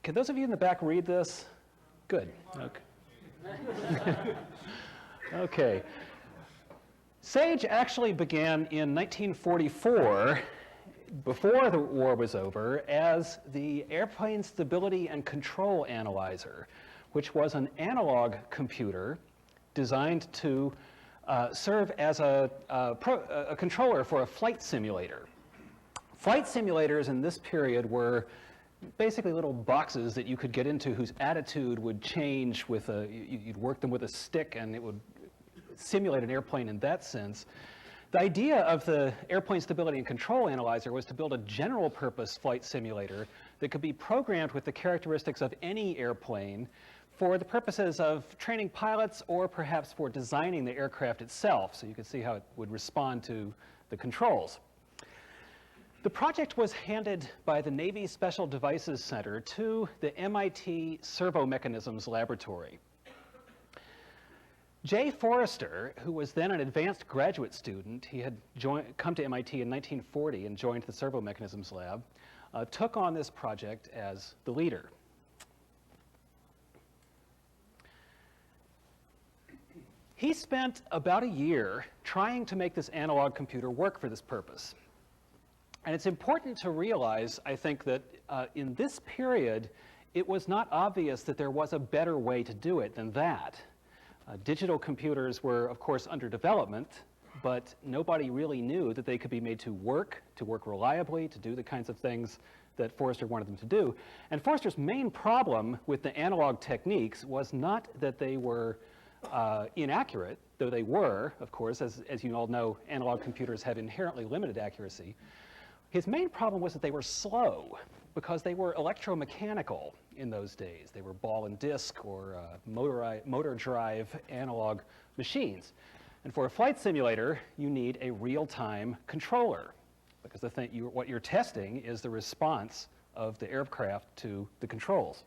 Can those of you in the back read this? Good. Okay. Okay. SAGE actually began in 1944, before the war was over, as the Airplane Stability and Control Analyzer, which was an analog computer designed to serve as a controller for a flight simulator. Flight simulators in this period were basically little boxes that you could get into whose attitude would change with you'd work them with a stick and it would simulate an airplane in that sense. The idea of the Airplane Stability and Control Analyzer was to build a general purpose flight simulator that could be programmed with the characteristics of any airplane for the purposes of training pilots or perhaps for designing the aircraft itself, so you could see how it would respond to the controls. The project was handed by the Navy Special Devices Center to the MIT Servo Mechanisms Laboratory. Jay Forrester, who was then an advanced graduate student, he had come to MIT in 1940 and joined the Servo Mechanisms Lab, took on this project as the leader. He spent about a year trying to make this analog computer work for this purpose. And it's important to realize, I think, that in this period, it was not obvious that there was a better way to do it than that. Digital computers were, of course, under development, but nobody really knew that they could be made to work reliably, to do the kinds of things that Forrester wanted them to do. And Forrester's main problem with the analog techniques was not that they were inaccurate, though they were, of course, as you all know, analog computers have inherently limited accuracy. His main problem was that they were slow, because they were electromechanical in those days. They were ball and disc or motor drive analog machines. And for a flight simulator, you need a real-time controller, because what you're testing is the response of the aircraft to the controls.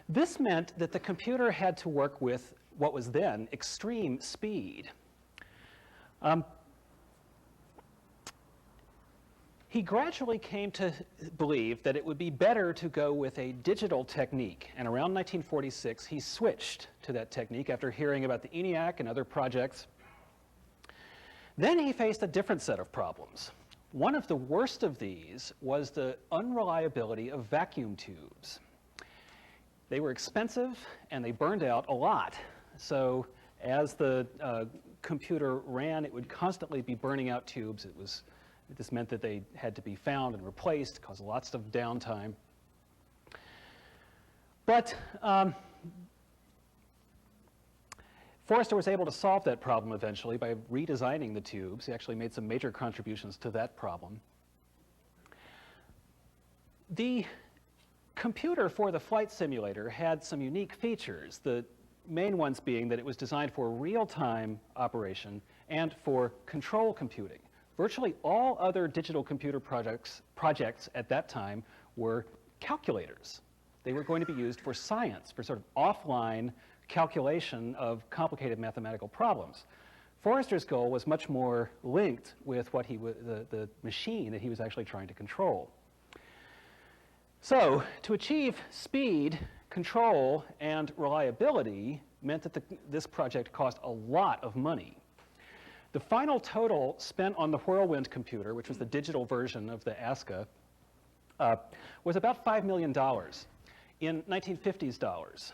This meant that the computer had to work with what was then extreme speed. He gradually came to believe that it would be better to go with a digital technique, and around 1946 he switched to that technique after hearing about the ENIAC and other projects. Then he faced a different set of problems. One of the worst of these was the unreliability of vacuum tubes. They were expensive and they burned out a lot, so as the computer ran, it would constantly be burning out tubes. This meant that they had to be found and replaced, caused lots of downtime. But Forrester was able to solve that problem eventually by redesigning the tubes. He actually made some major contributions to that problem. The computer for the flight simulator had some unique features, the main ones being that it was designed for real-time operation and for control computing. Virtually all other digital computer projects at that time were calculators. They were going to be used for science, for sort of offline calculation of complicated mathematical problems. Forrester's goal was much more linked with what the machine that he was actually trying to control. So, to achieve speed, control, and reliability meant that this project cost a lot of money. The final total spent on the Whirlwind computer, which was the digital version of the ASCA, was about $5 million in 1950s dollars.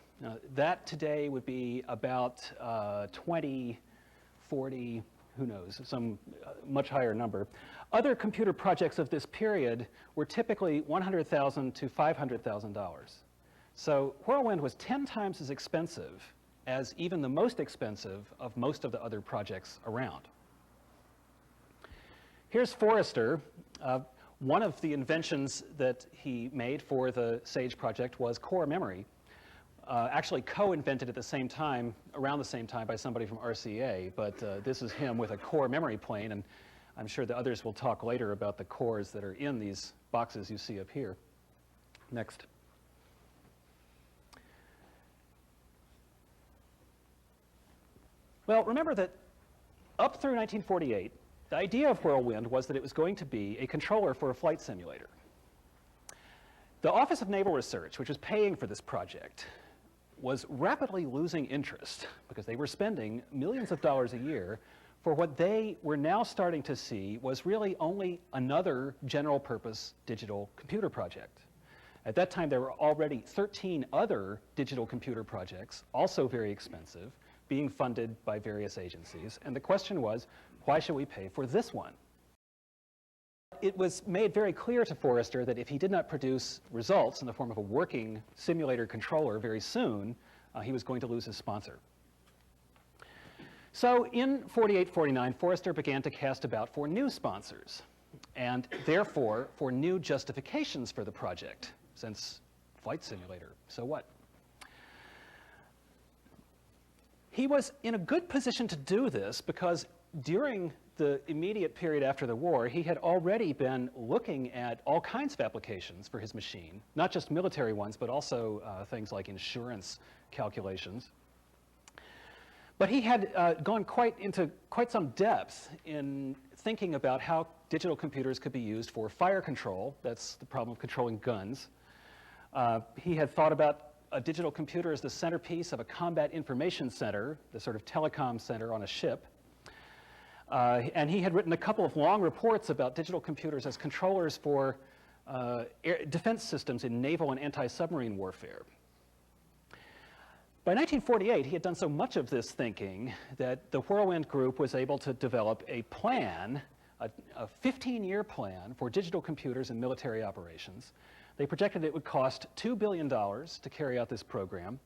That today would be about 20, 40, who knows, some much higher number. Other computer projects of this period were typically $100,000 to $500,000. So Whirlwind was 10 times as expensive as even the most expensive of most of the other projects around. Here's Forrester. One of the inventions that he made for the SAGE project was core memory, actually co-invented at the same time, around the same time by somebody from RCA, but this is him with a core memory plane, and I'm sure the others will talk later about the cores that are in these boxes you see up here. Next. Well, remember that up through 1948, the idea of Whirlwind was that it was going to be a controller for a flight simulator. The Office of Naval Research, which was paying for this project, was rapidly losing interest because they were spending millions of dollars a year for what they were now starting to see was really only another general purpose digital computer project. At that time, there were already 13 other digital computer projects, also very expensive, being funded by various agencies. And the question was, why should we pay for this one? It was made very clear to Forrester that if he did not produce results in the form of a working simulator controller very soon, he was going to lose his sponsor. So in 48-49, Forrester began to cast about for new sponsors, and therefore for new justifications for the project, since flight simulator, so what? He was in a good position to do this because during the immediate period after the war, he had already been looking at all kinds of applications for his machine, not just military ones, but also things like insurance calculations. But he had gone into quite some depth in thinking about how digital computers could be used for fire control. That's the problem of controlling guns. He had thought about a digital computer as the centerpiece of a combat information center, the sort of telecom center on a ship. And he had written a couple of long reports about digital computers as controllers for defense systems in naval and anti-submarine warfare. By 1948, he had done so much of this thinking that the Whirlwind Group was able to develop a plan, a 15-year plan for digital computers and military operations. They projected it would cost $2 billion to carry out this program,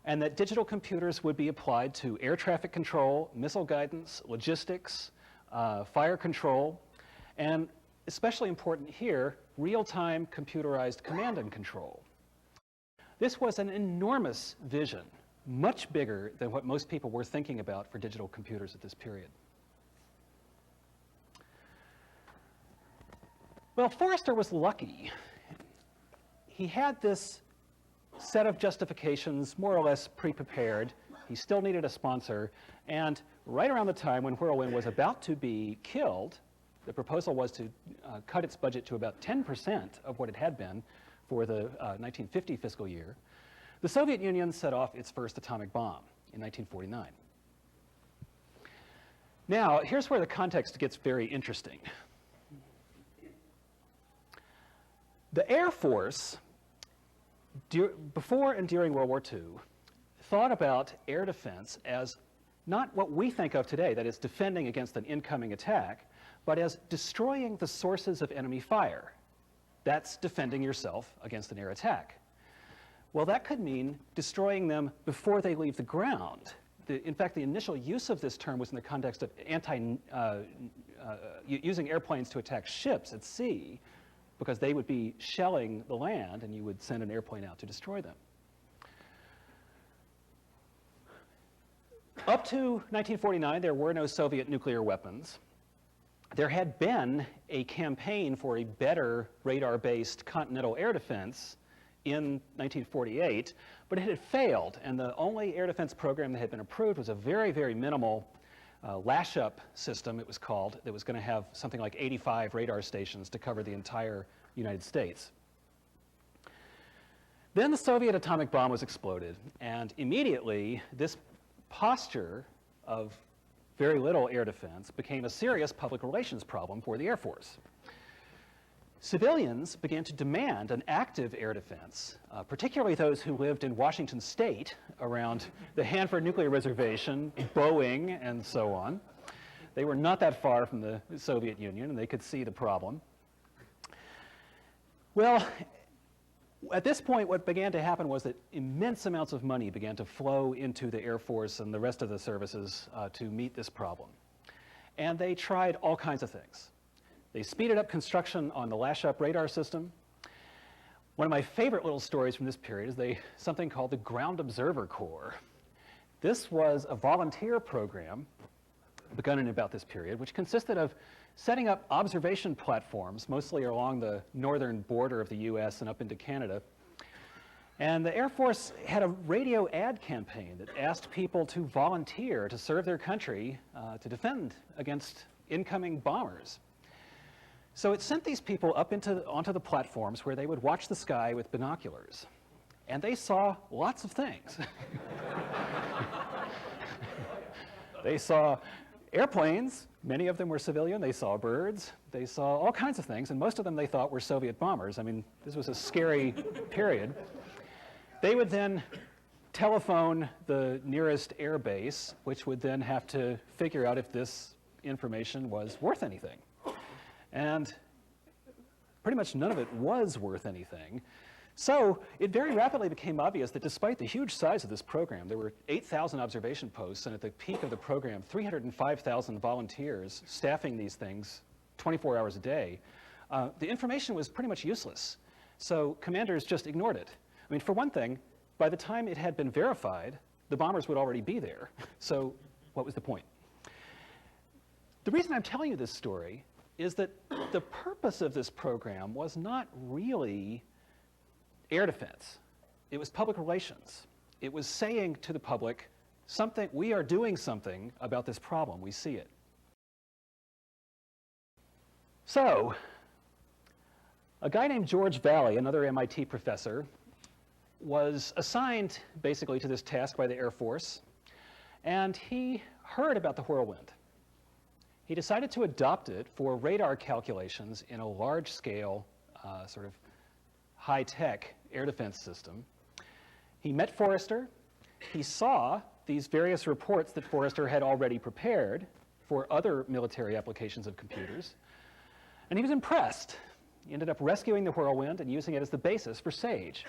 and that digital computers would be applied to air traffic control, missile guidance, logistics, fire control, and especially important here, real-time computerized command and control. This was an enormous vision, much bigger than what most people were thinking about for digital computers at this period. Well, Forrester was lucky. He had this set of justifications more or less pre-prepared. He still needed a sponsor, and right around the time when Whirlwind was about to be killed, the proposal was to cut its budget to about 10% of what it had been for the 1950 fiscal year. The Soviet Union set off its first atomic bomb in 1949. Now, here's where the context gets very interesting. The Air Force, before and during World War II, thought about air defense as not what we think of today, that is defending against an incoming attack, but as destroying the sources of enemy fire. That's defending yourself against an air attack. Well, that could mean destroying them before they leave the ground. In fact, the initial use of this term was in the context of using airplanes to attack ships at sea, because they would be shelling the land and you would send an airplane out to destroy them. Up to 1949, there were no Soviet nuclear weapons. There had been a campaign for a better radar-based continental air defense in 1948, but it had failed, and the only air defense program that had been approved was a very, very minimal lash-up system, it was called, that was going to have something like 85 radar stations to cover the entire United States. Then the Soviet atomic bomb was exploded, and immediately this posture of very little air defense became a serious public relations problem for the Air Force. Civilians began to demand an active air defense, particularly those who lived in Washington State around the Hanford Nuclear Reservation, Boeing, and so on. They were not that far from the Soviet Union, and they could see the problem. Well, at this point, what began to happen was that immense amounts of money began to flow into the Air Force and the rest of the services to meet this problem. And they tried all kinds of things. They speeded up construction on the lash-up radar system. One of my favorite little stories from this period is something called the Ground Observer Corps. This was a volunteer program begun in about this period, which consisted of setting up observation platforms, mostly along the northern border of the US and up into Canada. And the Air Force had a radio ad campaign that asked people to volunteer to serve their country to defend against incoming bombers. So it sent these people up onto the platforms where they would watch the sky with binoculars. And they saw lots of things. They saw airplanes, many of them were civilian, they saw birds, they saw all kinds of things, and most of them they thought were Soviet bombers. I mean, this was a scary period. They would then telephone the nearest air base, which would then have to figure out if this information was worth anything. And pretty much none of it was worth anything. So it very rapidly became obvious that despite the huge size of this program, there were 8,000 observation posts, and at the peak of the program, 305,000 volunteers staffing these things 24 hours a day. The information was pretty much useless. So commanders just ignored it. I mean, for one thing, by the time it had been verified, the bombers would already be there. So what was the point? The reason I'm telling you this story is that the purpose of this program was not really air defense. It was public relations. It was saying to the public, we are doing something about this problem. We see it. So, a guy named George Valley, another MIT professor, was assigned basically to this task by the Air Force, and he heard about the whirlwind. He decided to adopt it for radar calculations in a large-scale, sort of high-tech air defense system. He met Forrester. He saw these various reports that Forrester had already prepared for other military applications of computers, and he was impressed. He ended up rescuing the whirlwind and using it as the basis for SAGE.